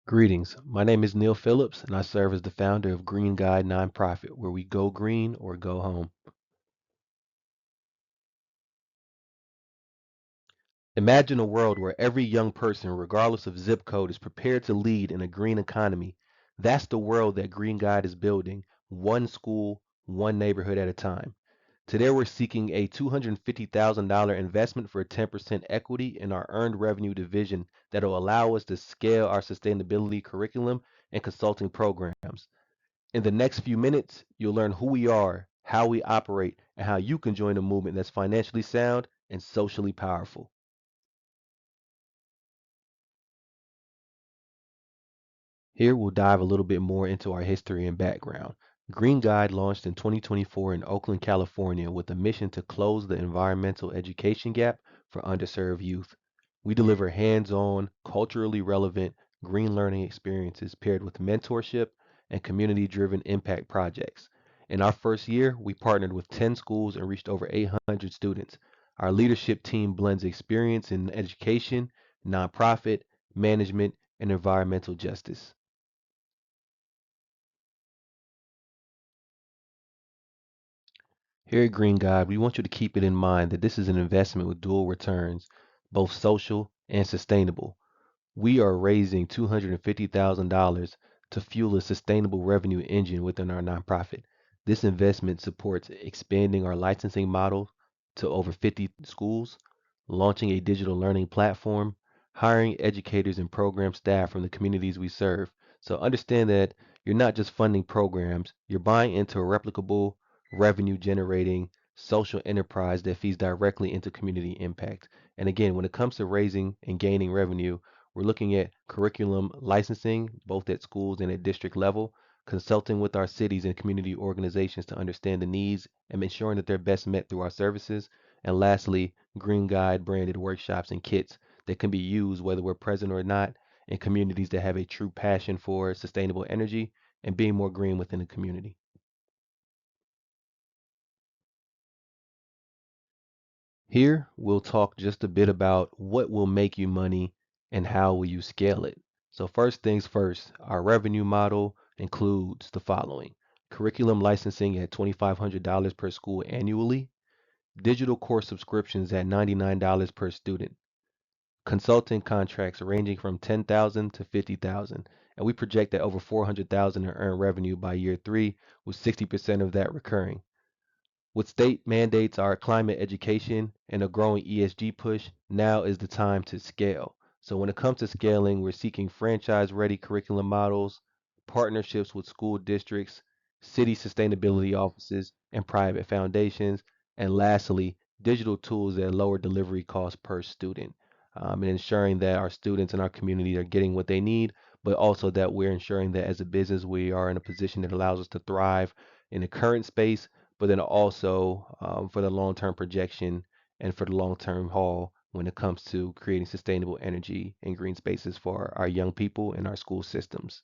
Greetings. My name is Neil Phillips, and I serve as the founder of Greenguide nonprofit, where we go green or go home. Imagine a world where every young person, regardless of zip code, is prepared to lead in a green economy. That's the world that Greenguide is building, one school, one neighborhood at a time. Today, we're seeking a $250,000 investment for 10% equity in our earned revenue division that will allow us to scale our sustainability curriculum and consulting programs. In the next few minutes, you'll learn who we are, how we operate, and how you can join a movement that's financially sound and socially powerful. Here we'll dive a little bit more into our history and background. Green Guide launched in 2024 in Oakland, California with a mission to close the environmental education gap for underserved youth. We deliver hands-on, culturally relevant green learning experiences paired with mentorship and community-driven impact projects. In our first year, we partnered with 10 schools and reached over 800 students. Our leadership team blends experience in education, nonprofit, management, and environmental justice. Here at Green Guide, we want you to keep it in mind that this is an investment with dual returns, both social and sustainable. We are raising $250,000 to fuel a sustainable revenue engine within our nonprofit. This investment supports expanding our licensing model to over 50 schools, launching a digital learning platform, hiring educators and program staff from the communities we serve. So understand that you're not just funding programs, you're buying into a replicable, revenue generating social enterprise that feeds directly into community impact. And again, when it comes to raising and gaining revenue, we're looking at curriculum licensing, both at schools and at district level, consulting with our cities and community organizations to understand the needs and ensuring that they're best met through our services. And lastly, Green Guide branded workshops and kits that can be used whether we're present or not in communities that have a true passion for sustainable energy and being more green within the community. Here, we'll talk just a bit about what will make you money and how will you scale it. So first things first, our revenue model includes the following. Curriculum licensing at $2,500 per school annually, digital course subscriptions at $99 per student, consulting contracts ranging from 10,000 to 50,000, and we project that over 400,000 in earned revenue by year 3 with 60% of that recurring. With state mandates, our climate education, and a growing ESG push, now is the time to scale. So, when it comes to scaling, we're seeking franchise ready curriculum models, partnerships with school districts, city sustainability offices, and private foundations, and lastly, digital tools that lower delivery costs per student, and ensuring that our students in our community are getting what they need, but also that we're ensuring that as a business, we are in a position that allows us to thrive in the current space but then also for the long-term projection and for the long-term haul when it comes to creating sustainable energy and green spaces for our young people and our school systems.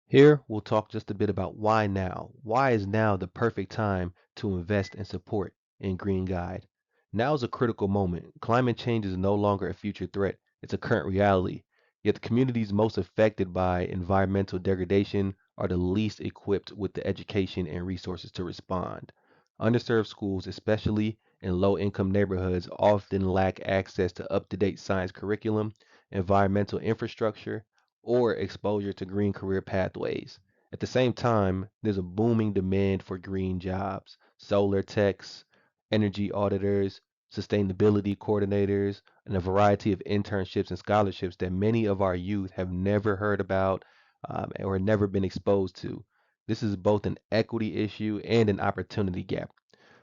Here, we'll talk just a bit about why now. Why is now the perfect time to invest and support in Green Guide? Now is a critical moment. Climate change is no longer a future threat, it's a current reality. Yet the communities most affected by environmental degradation are the least equipped with the education and resources to respond. Underserved schools, especially in low income neighborhoods, often lack access to up to date science curriculum, environmental infrastructure, or exposure to green career pathways. At the same time, there's a booming demand for green jobs, solar techs, energy auditors, sustainability coordinators, and a variety of internships and scholarships that many of our youth have never heard about or never been exposed to. This is both an equity issue and an opportunity gap.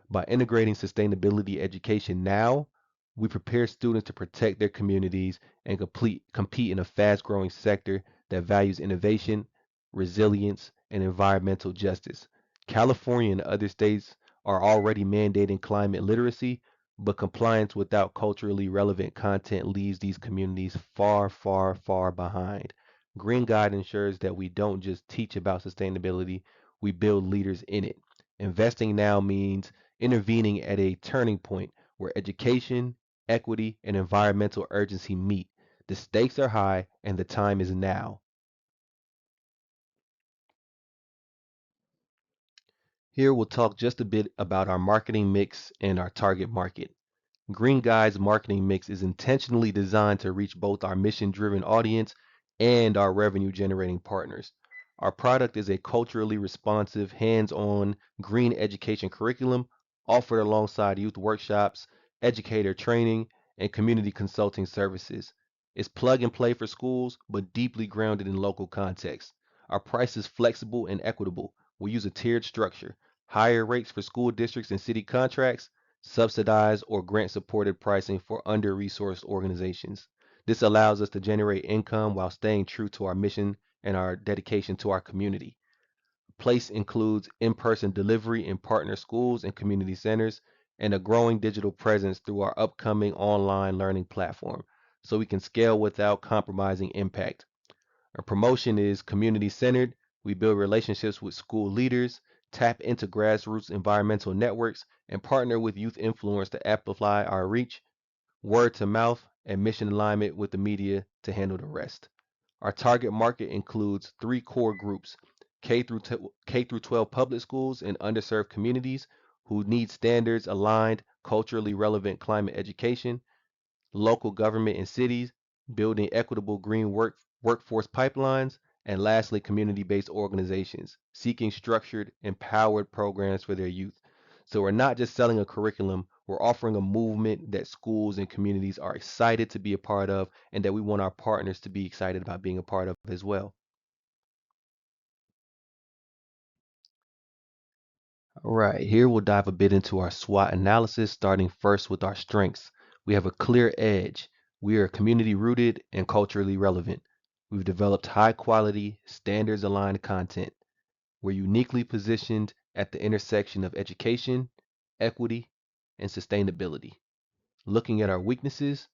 By integrating sustainability education now, we prepare students to protect their communities and compete in a fast growing sector that values innovation, resilience, and environmental justice. California and other states are already mandating climate literacy, but compliance without culturally relevant content leaves these communities far, far, far behind. Green Guide ensures that we don't just teach about sustainability, we build leaders in it. Investing now means intervening at a turning point where education, equity, and environmental urgency meet. The stakes are high and the time is now. Here we'll talk just a bit about our marketing mix and our target market. Greenguide's marketing mix is intentionally designed to reach both our mission-driven audience and our revenue-generating partners. Our product is a culturally responsive, hands-on green education curriculum offered alongside youth workshops, educator training, and community consulting services. It's plug and play for schools, but deeply grounded in local context. Our price is flexible and equitable. We use a tiered structure, higher rates for school districts and city contracts, subsidized or grant supported pricing for under resourced organizations. This allows us to generate income while staying true to our mission and our dedication to our community. Place includes in person delivery in partner schools and community centers, and a growing digital presence through our upcoming online learning platform, so we can scale without compromising impact. Our promotion is community centered. We build relationships with school leaders, tap into grassroots environmental networks, and partner with youth influence to amplify our reach, word to mouth, and mission alignment with the media to handle the rest. Our target market includes three core groups: K through 12 public schools in underserved communities who need standards aligned, culturally relevant climate education; local government in cities, building equitable green workforce pipelines; and lastly, community-based organizations seeking structured, empowered programs for their youth. So we're not just selling a curriculum, we're offering a movement that schools and communities are excited to be a part of and that we want our partners to be excited about being a part of as well. All right, here we'll dive a bit into our SWOT analysis, starting first with our strengths. We have a clear edge. We are community rooted and culturally relevant. We've developed high quality, standards aligned content. We're uniquely positioned at the intersection of education, equity, and sustainability. Looking at our weaknesses,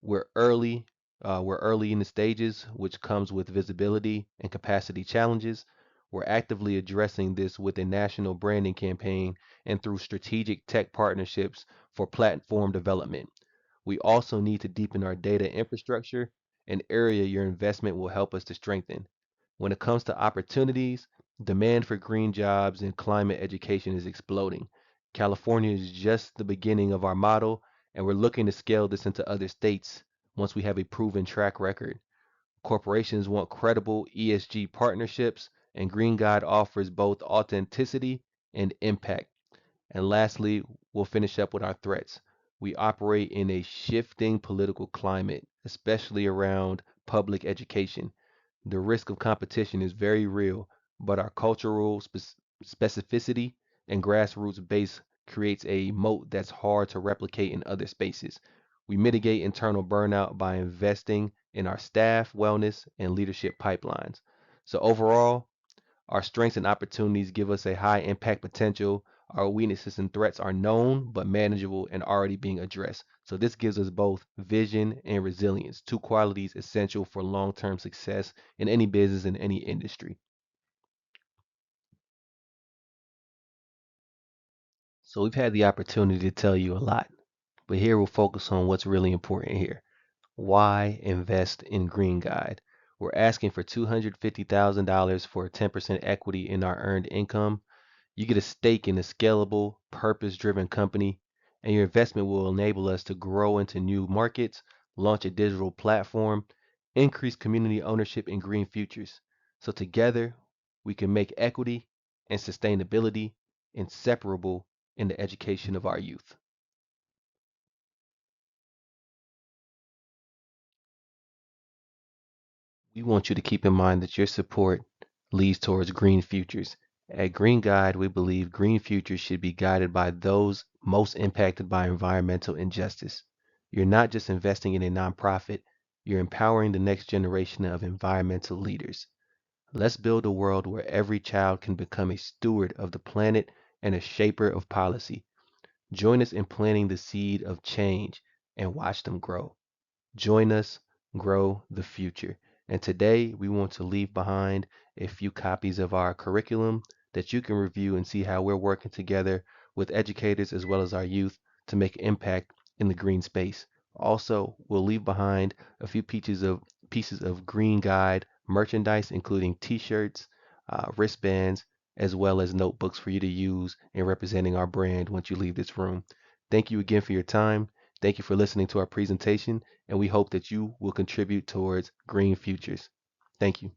we're early. We're early in the stages, which comes with visibility and capacity challenges. We're actively addressing this with a national branding campaign and through strategic tech partnerships for platform development. We also need to deepen our data infrastructure, an area your investment will help us to strengthen. When it comes to opportunities, demand for green jobs and climate education is exploding. California is just the beginning of our model, and we're looking to scale this into other states once we have a proven track record. Corporations want credible ESG partnerships, and Green Guide offers both authenticity and impact. And lastly, we'll finish up with our threats. We operate in a shifting political climate, especially around public education. The risk of competition is very real, but our cultural specificity and grassroots base creates a moat that's hard to replicate in other spaces. We mitigate internal burnout by investing in our staff, wellness, and leadership pipelines. So, overall, our strengths and opportunities give us a high impact potential. Our weaknesses and threats are known but manageable and already being addressed. So this gives us both vision and resilience, two qualities essential for long-term success in any business in any industry. So we've had the opportunity to tell you a lot, but here we'll focus on what's really important here. Why invest in Green Guide? We're asking for $250,000 for 10% equity in our earned income. You get a stake in a scalable, purpose-driven company, and your investment will enable us to grow into new markets, launch a digital platform, increase community ownership in green futures. So together, we can make equity and sustainability inseparable in the education of our youth. We want you to keep in mind that your support leads towards green futures. At Green Guide, we believe green futures should be guided by those most impacted by environmental injustice. You're not just investing in a nonprofit, you're empowering the next generation of environmental leaders. Let's build a world where every child can become a steward of the planet and a shaper of policy. Join us in planting the seed of change and watch them grow. Join us, grow the future. And today we want to leave behind a few copies of our curriculum that you can review and see how we're working together with educators as well as our youth to make impact in the green space. Also, we'll leave behind a few pieces of Green Guide merchandise, including T-shirts, wristbands, as well as notebooks for you to use in representing our brand once you leave this room. Thank you again for your time. Thank you for listening to our presentation, and we hope that you will contribute towards green futures. Thank you.